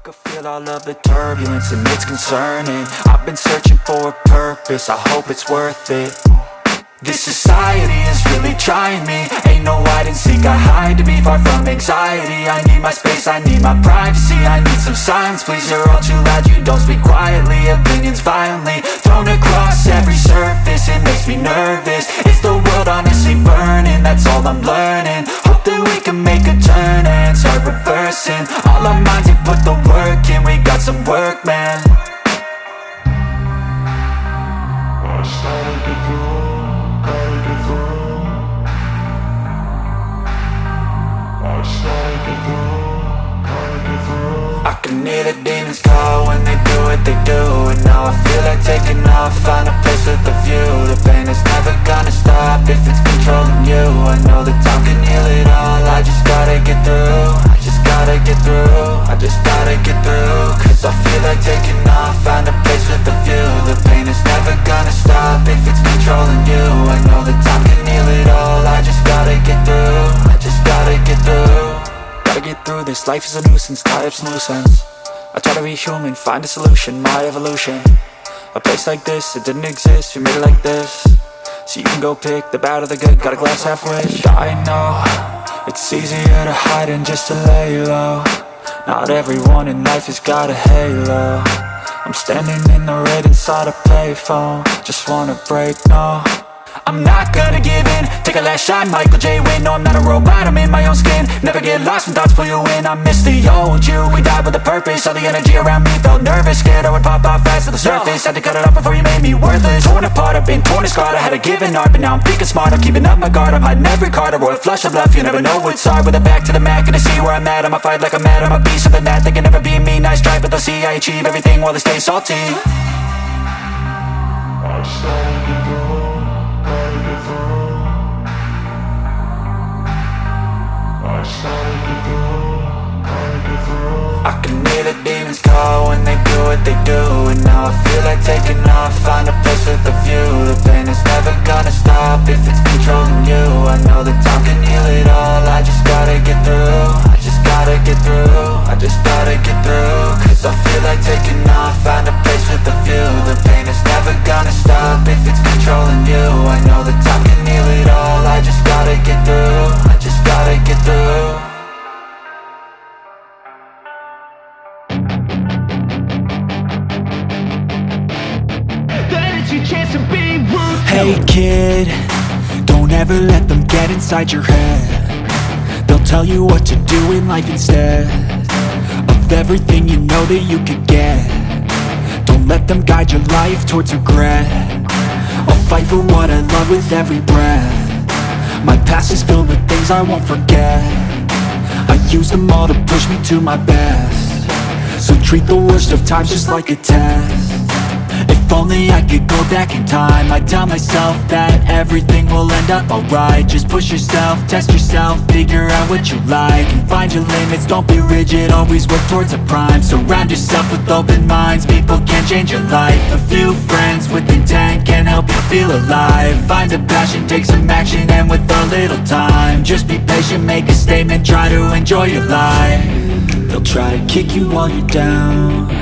could feel all of the turbulence and it's concerning. I've been searching for a purpose, I hope it's worth it. This society is really trying me. Ain't no hide and seek, I hide to be far from anxiety. I need my space, I need my privacy. I need some silence, please, you're all too loud. You don't speak quietly, opinions violently thrown across every surface. It makes me nervous, is the world honestly burning? That's all I'm learning. Hope that we can make a turn and start reversing all our minds and put the work in. We got some work, man. I can hear the demons call when they do what they do. And now I feel like taking off, find a place with a view. The pain is never gonna stop if it's controlling you. I know that time can heal it all, I just gotta get through. I just gotta get through, I just gotta get through. Cause I feel like taking off, find a place with a view. The pain is never gonna stop if it's controlling you. I know that time can heal it all, I just gotta get through. I just gotta get through. Gotta get through this, life is a nuisance, tie up some loose ends. I try to be human, find a solution, my evolution. A place like this, it didn't exist, we made it like this. So you can go pick the bad or the good, got a glass half wish. I know, it's easier to hide than just to lay low. Not everyone in life has got a halo. I'm standing in the red inside a payphone. Just wanna break, no, I'm not gonna give in. Take a last shot, Michael J. Win. No, I'm not a robot, I'm in my own skin. Never get lost when thoughts pull you in. I miss the old you, we died with a purpose. All the energy around me felt nervous, scared I would pop off fast to the surface. Had to cut it off before you made me worthless. Torn apart, I've been torn and scarred. I had a given art, but now I'm thinking smart. I'm keeping up my guard, I'm hiding every card. A royal flush of left, you never know what's hard. With a back to the mat, gonna see where I'm at. I'ma fight like I'm mad, I'm a beast of the net. They can never be me, nice try, but they'll see I achieve everything while they stay salty. I can hear the demons call when they do what they do. And now I feel like taking off, find a place with a view. The pain is never gonna stop if it's controlling you. I know that time can heal it all, I just gotta get through. I just gotta get through, I just gotta get through. Cause I feel like taking off, find a place with a view. The pain is never gonna stop if it's controlling you. I know that time can heal it all, I just gotta get through. I just gotta get through. Hey kid, don't ever let them get inside your head. They'll tell you what to do in life instead of everything you know that you could get. Don't let them guide your life towards regret. I'll fight for what I love with every breath. My past is filled with things I won't forget. I use them all to push me to my best. So treat the worst of times just like a test. If only I could go back in time, I'd tell myself that everything will end up alright. Just push yourself, test yourself, figure out what you like, and find your limits, don't be rigid, always work towards a prime. Surround yourself with open minds, people can change your life. A few friends with intent can help you feel alive. Find a passion, take some action, and with a little time, just be patient, make a statement, try to enjoy your life. They'll try to kick you while you're down.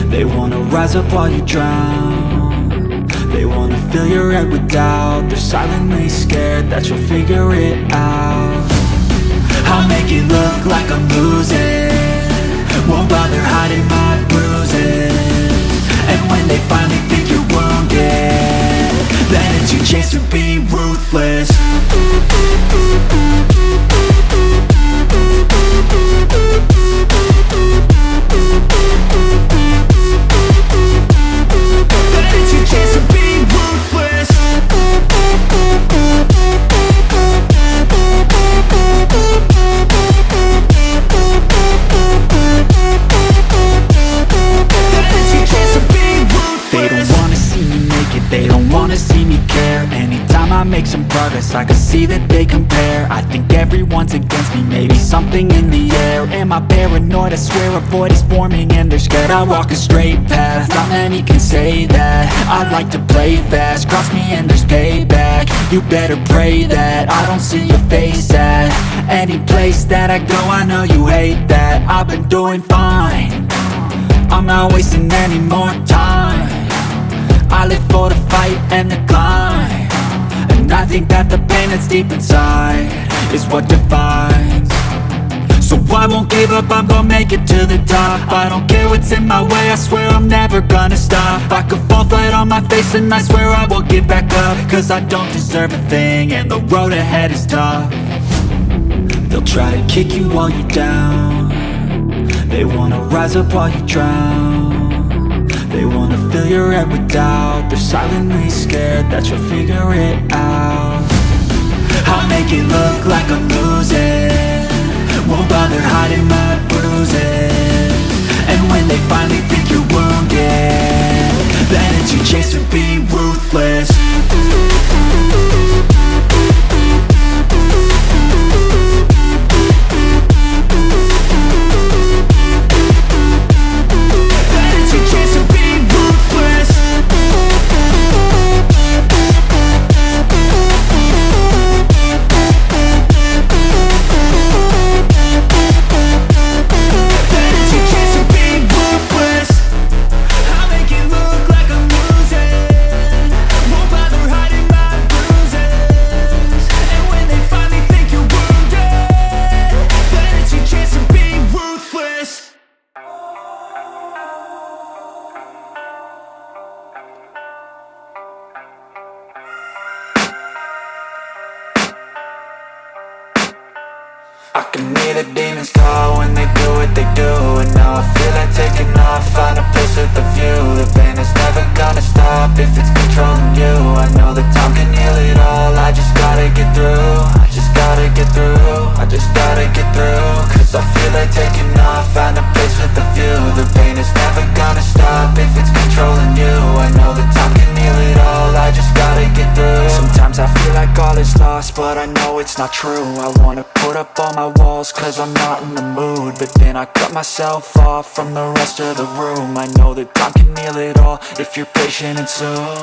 They wanna rise up while you drown. They wanna fill your head with doubt. They're silently scared that you'll figure it out. I'll make it look like I'm losing, won't bother hiding my bruises. And when they finally think you're wounded, then it's your chance to be ruthless. Make some progress, I can see that they compare. I think everyone's against me, maybe something in the air. Am I paranoid? I swear a void is forming and they're scared. I walk a straight path, not many can say that. I like to play fast, cross me and there's payback. You better pray that I don't see your face at any place that I go. I know you hate that, I've been doing fine, I'm not wasting any more time. I live for the fight and the climb, and I think that the pain that's deep inside is what defines. So I won't give up, I'm gonna make it to the top. I don't care what's in my way, I swear I'm never gonna stop. I could fall flat on my face and I swear I won't get back up, cause I don't deserve a thing and the road ahead is tough. They'll try to kick you while you're down, they wanna rise up while you drown. They wanna fill your head with doubt, they're silently scared that you'll figure it out. I'll make it look like I'm losing, won't bother hiding my bruises. And when they finally think you're wounded, then it's your chance to be ruthless. I can hear the demons call when they do what they do, and now I feel like taking off, find a place with a view. The pain is never gonna stop if it's controlling you. I know that time can heal it all, I just gotta get through. I just gotta get through, I just gotta get through. Cause I feel like taking off, find a place with a view. The pain is never gonna stop if it's controlling you. I know that time can heal it all, I just gotta get through. Sometimes I feel like all is lost, but I know it's not true. I wanna put up all my walls cause I'm not in the mood, but then I cut myself off from the rest of the room. I know that time can heal it all if you're patient and soon.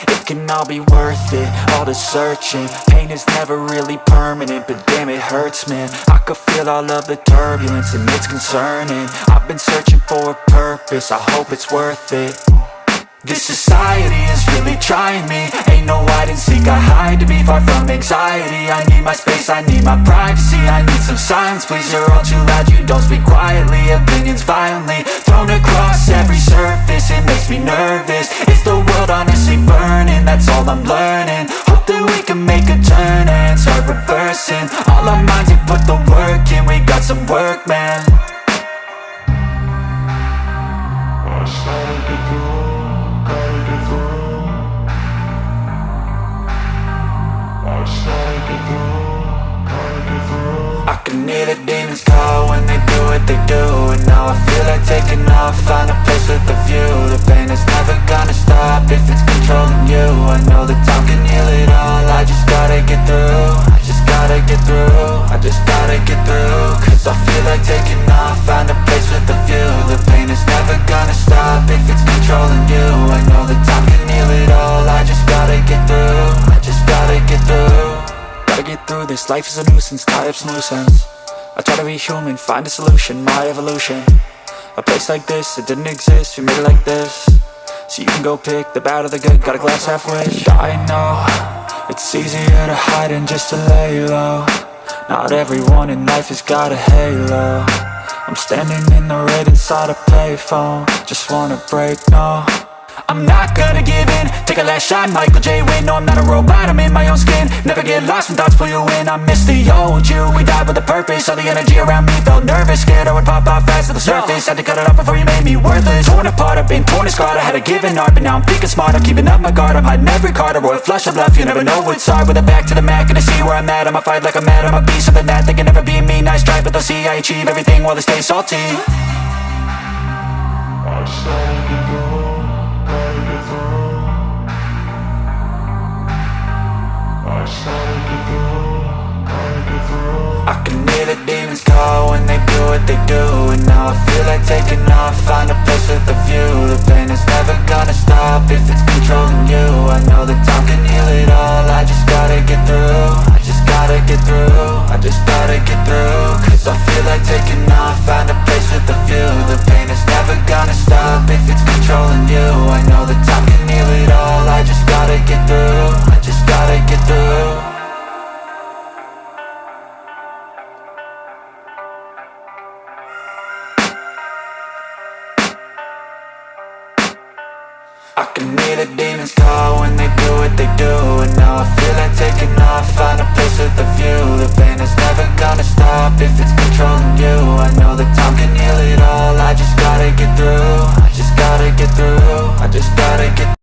It can all be worth it, all the searching. Pain is never really permanent, but damn it hurts, man. I could feel all of the turbulence and it's concerning. I've been searching for a purpose, I hope it's worth it. This society is really trying me. Ain't no hide and seek, I hide to be far from anxiety. I need my space, I need my privacy, I need some silence, please. You're all too loud, you don't speak quietly. Opinions violently thrown across every surface, it makes me nervous. It's the world honestly burning, that's all I'm learning. Hope that we can make a turn and start reversing. All our minds have put the work in, we got some work, man. I can hear the demons call when they do what they do, and now I feel like taking off, find a place with a view. The pain is never gonna stop if it's controlling you. I know that time can heal it all, I just gotta get through. I just gotta get through, I just gotta get through. Cause I feel like taking off, find a place with a view. The pain is never gonna stop if it's controlling you. I know that time can heal it all, I just gotta get through. I just gotta get through. Gotta get through this, life is a nuisance, tie up some loose ends. I try to be human, find a solution, my evolution. A place like this, it didn't exist, we made it like this. So you can go pick the bad or the good, got a glass halfway. I know, it's easier to hide than just to lay low. Not everyone in life has got a halo. I'm standing in the red inside a payphone, just wanna break, no. I'm not gonna give in, take a last shot, Michael J. Win. No, I'm not a robot, I'm in my own skin. Never get lost when thoughts pull you in. I miss the old you, we died with a purpose. All the energy around me felt nervous, scared I would pop off fast to the surface. Had to cut it off before you made me worthless. Torn apart, I've been torn and scarred. I had a given art, but now I'm thinking smart. I'm keeping up my guard, I'm hiding every card. A royal flush of love, you never know what's hard. With a back to the mat, gonna see where I'm at. I'ma fight like I'm mad, I'ma be something that they can never be me. Nice try, but they'll see I achieve everything while they stay salty. I can hear the demons call when they do what they do, and now I feel like taking off, find a place with a view. The pain is never gonna stop if it's controlling you. I know that time can heal it all, I just gotta get through. I just gotta get through, I just gotta get through. Cause I feel like taking off, find a place with a view. The pain is never gonna stop I can hear the demons call when they do what they do. And now I feel like taking off, find a place with a view. The pain is never gonna stop if it's controlling you. I know that time can heal it all, I just gotta get through. I just gotta get through, I just gotta get